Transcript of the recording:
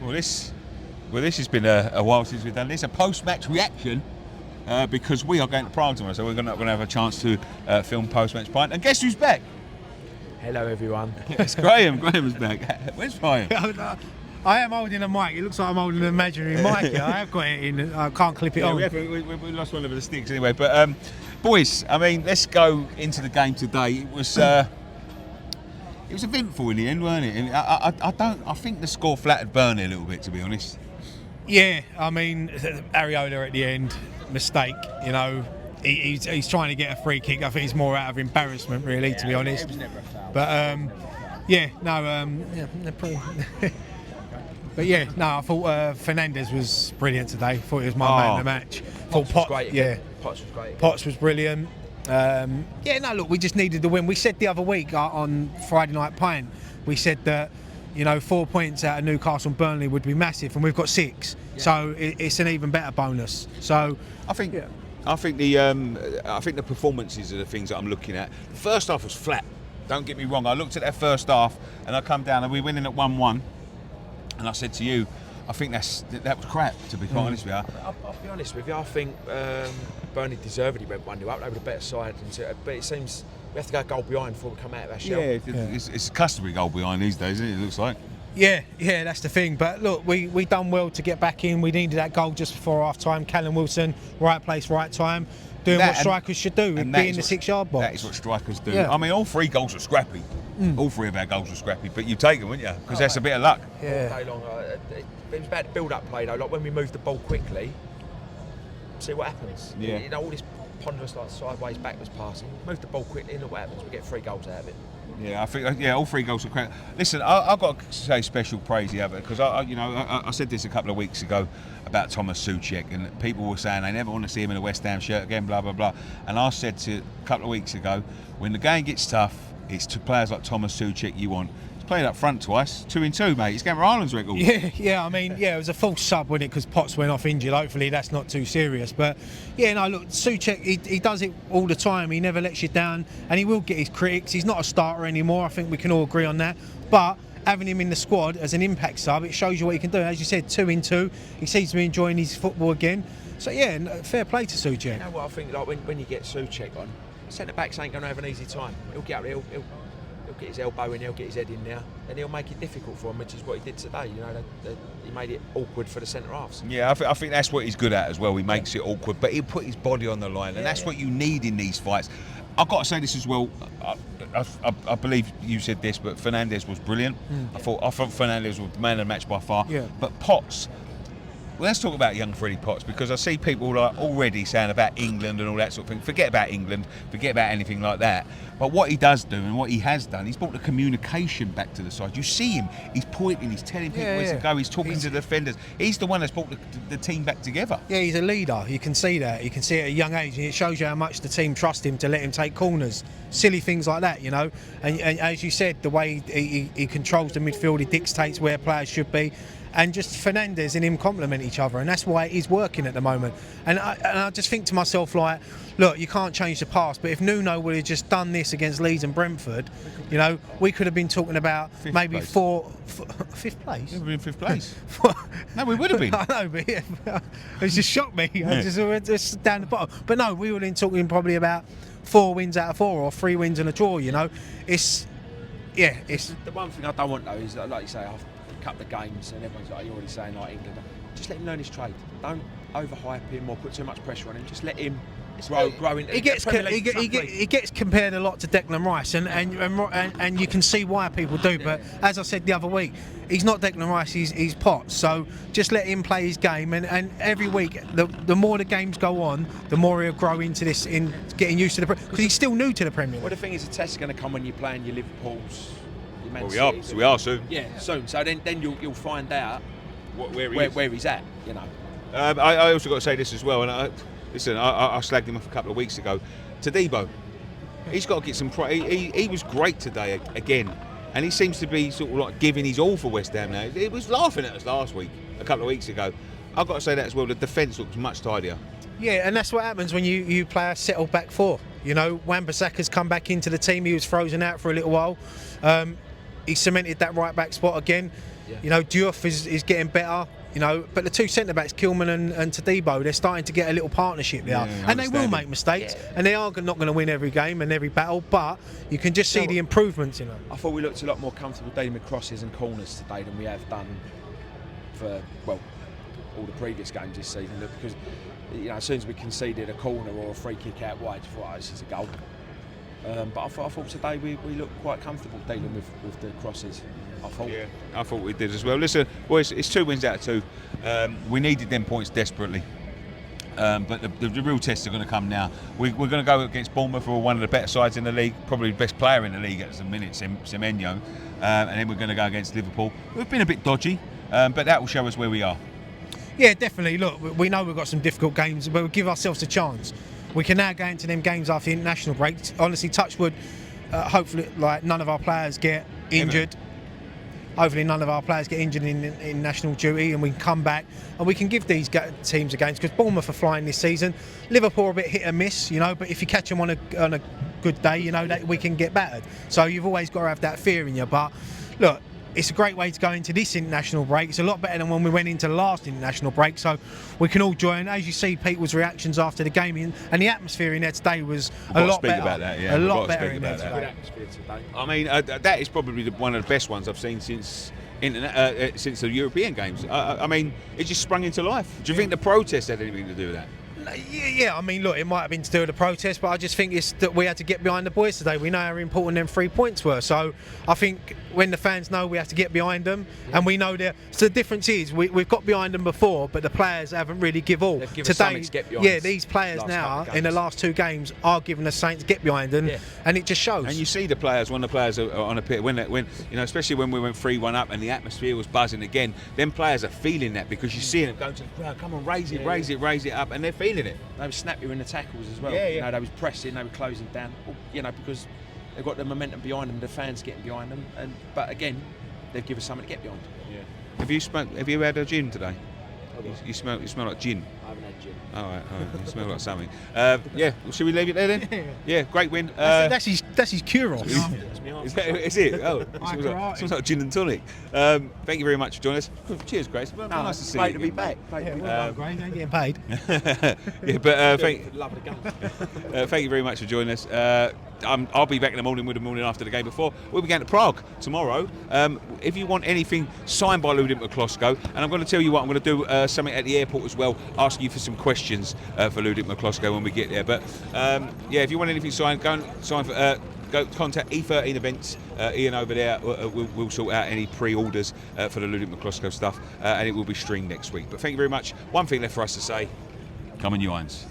Well, this has been a while since we've done this. A post-match reaction because we are going to Prague tomorrow, so we're not going to have a chance to film post-match pint. And guess who's back? Hello, everyone. It's Graham. Graham's back. Where's Graham? I am holding a mic. It looks like I'm holding an imaginary mic here. I have got it in. I can't clip it on. We lost one of the sticks anyway. But boys, I mean, let's go into the game today. It was eventful in the end, weren't it? And I think the score flattered Burnley a little bit, to be honest. Yeah, I mean, Areola at the end, mistake. You know, he's trying to get a free kick. I think it's more out of embarrassment, really, to be honest. It was never a foul. But But yeah, no, I thought Fernandes was brilliant today. I thought he was my man of the match. Potts was great. Yeah, Potts was great. Potts was brilliant. Look, we just needed the win. We said the other week on Friday Night Pint, we said that 4 points out of Newcastle and Burnley would be massive, and we've got 6, so it's an even better bonus. So I think the performances are the things that I'm looking at. The first half was flat. Don't get me wrong. I looked at that first half and I come down and we're winning at 1-1. And I said to you, I think that was crap, to be quite honest with you. I'll be honest with you, I think Burnley deservedly went 1-0 up. They were the better side, but it seems we have to go a goal behind before we come out of our shell. It's a customary goal behind these days, isn't it? It looks like. Yeah, that's the thing. But look, we done well to get back in. We needed that goal just before half time. Callum Wilson, right place, right time, doing what strikers should do, be in the 6-yard box. That is what strikers do. Yeah. I mean, all 3 goals were scrappy. All 3 of our goals were scrappy, but you take them, wouldn't you? Because that's a bit of luck. Yeah. All day long. It was about the build-up play though. Like when we moved the ball quickly, see what happens. Yeah. All this ponderous sideways, backwards passing. Move the ball quickly, and look what happens. We get 3 goals out of it. Yeah, I think all 3 goals were crap. Listen, I've got to say special praise here because I said this a couple of weeks ago about Thomas Souček, and people were saying they never want to see him in a West Ham shirt again, blah blah blah. And I said a couple of weeks ago, when the game gets tough, it's to players like Thomas Souček you want. He's played up front twice, 2-2, mate. He's going for Ireland's record. Yeah. I mean, it was a false sub, wasn't it? Because Potts went off injured. Hopefully, that's not too serious. But look, Souček, he does it all the time. He never lets you down, and he will get his critics. He's not a starter anymore. I think we can all agree on that. But having him in the squad as an impact sub, it shows you what he can do. As you said, 2-2. He seems to be enjoying his football again. So fair play to Souček. You know what I think? Like when you get Souček on, centre backs ain't going to have an easy time. He'll get up there. He'll get his elbow in, he'll get his head in there, and he'll make it difficult for him, which is what he did today. He made it awkward for the centre halves. Yeah, I think that's what he's good at as well. He makes it awkward, but he'll put his body on the line, and that's what you need in these fights. I've got to say this as well. I believe you said this, but Fernandes was brilliant. I thought Fernandes was man of the match by far. Yeah. But Potts. Well, let's talk about young Freddie Potts, because I see people already saying about England and all that sort of thing. Forget about England, forget about anything like that. But what he does do and what he has done, he's brought the communication back to the side. You see him, he's pointing, he's telling people where to go, he's talking to the defenders. He's the one that's brought the team back together. Yeah, he's a leader. You can see that. You can see it at a young age, and it shows you how much the team trust him to let him take corners. Silly things like that, And as you said, the way he controls the midfield, he dictates where players should be. And just Fernandes and him complement each other, and that's why he's working at the moment. And I just think to myself, like, look, you can't change the past, but if Nuno would have just done this against Leeds and Brentford, we could have been talking about fifth place. We've been 5th place. No, we would have been. I know, but it just shocked me. Just down the bottom. But no, we would have been talking probably about 4 wins out of 4 or 3 wins and a draw. It's the one thing I don't want though is, like you say, after a couple of games and everyone's like, you're already saying like England, just let him learn his trade. Don't overhype him or put too much pressure on him. Just let him grow into. He gets compared a lot to Declan Rice, and you can see why people do. But as I said the other week, he's not Declan Rice. He's Potts. So just let him play his game, and every week, the more the games go on, the more he'll grow into this, in getting used to the, because he's still new to the Premier League. Well, the thing is, the test is going to come when you're playing your Liverpools. We are soon. Yeah, soon. So then you'll find out where he's at. I also got to say this as well, and I slagged him off a couple of weeks ago. Tadibo, he's got to get some pride. He was great today again, and he seems to be sort of like giving his all for West Ham now. He was laughing at us last week, a couple of weeks ago. I've got to say that as well. The defence looks much tidier. Yeah, and that's what happens when you play a settled back 4. Wan-Bissaka's come back into the team. He was frozen out for a little while. He cemented that right back spot again. Yeah. You know, Diouf is getting better. You know, but the two centre backs, Kilman and Tadibo, they're starting to get a little partnership there, and they will make mistakes, and they are not going to win every game and every battle. But you can just see the improvements. You know, I thought we looked a lot more comfortable dealing with crosses and corners today than we have done for all the previous games this season. Because as soon as we conceded a corner or a free kick out wide, you thought, this is a goal. But I thought today we looked quite comfortable dealing with the crosses. I thought we did as well. Listen, boys, it's 2 wins out of 2. We needed them points desperately. But the real tests are going to come now. We're going to go against Bournemouth, who are one of the better sides in the league, probably the best player in the league at the minute, Semenyo. And then we're going to go against Liverpool. We've been a bit dodgy, but that will show us where we are. Yeah, definitely. Look, we know we've got some difficult games, but we'll give ourselves a chance. We can now go into them games after the international break. Honestly, touch wood, hopefully none of our players get injured. Hopefully none of our players get injured in national duty, and we can come back and we can give these teams a game, because Bournemouth are flying this season. Liverpool are a bit hit and miss, but if you catch them on a good day, that we can get battered. So you've always got to have that fear in you. But look, it's a great way to go into this international break. It's a lot better than when we went into the last international break, so we can all join. As you see, people's reactions after the game, and the atmosphere in there today was a lot better. About that, yeah. A lot better in there today. Good atmosphere today. I mean, that is probably one of the best ones I've seen since the European games. I mean, it just sprung into life. Do you think the protest had anything to do with that? Yeah, I mean, look, it might have been to do with the protest, but I just think it's that we had to get behind the boys today. We know how important them 3 points were, so I think when the fans know we have to get behind them, and we know that. So the difference is we've got behind them before, but the players haven't really give all. They've given us something to get behind. Yeah, these players now in the last 2 games are giving us something to get behind them, and it just shows. And you see the players when the players are on a pit, when especially when we went 3-1 up and the atmosphere was buzzing again. Them players are feeling that, because you see them going to the crowd, come on, raise it up, and they're feeling it. They were snappier in the tackles as well. Yeah. They was pressing, they were closing down. Because they've got the momentum behind them, the fans getting behind them. But again, they've given us something to get behind. Yeah. Have you had a gin today? You smell like gin. I haven't had gin. All right. You smell like something. Should we leave it there then? Yeah, great win. That's his cure-off. Is it? Oh, it smells like gin and tonic. Thank you very much for joining us. Cheers, Grace. Well, nice to see you. Great to be back. Grace, ain't getting paid. Yeah, but Love the guns. thank you very much for joining us. I'll be back in the morning with the morning after the game before. We'll be going to Prague tomorrow. If you want anything signed by Ludwig McCloskey, and I'm going to tell you what, I'm going to do something at the airport as well, ask you for some questions for Ludwig McCloskey when we get there. But if you want anything signed, go and sign for. Go contact E13 Events. Ian over there will sort out any pre-orders for the Ludwig McCloskey stuff, and it will be streamed next week. But thank you very much. One thing left for us to say: come on, you irons.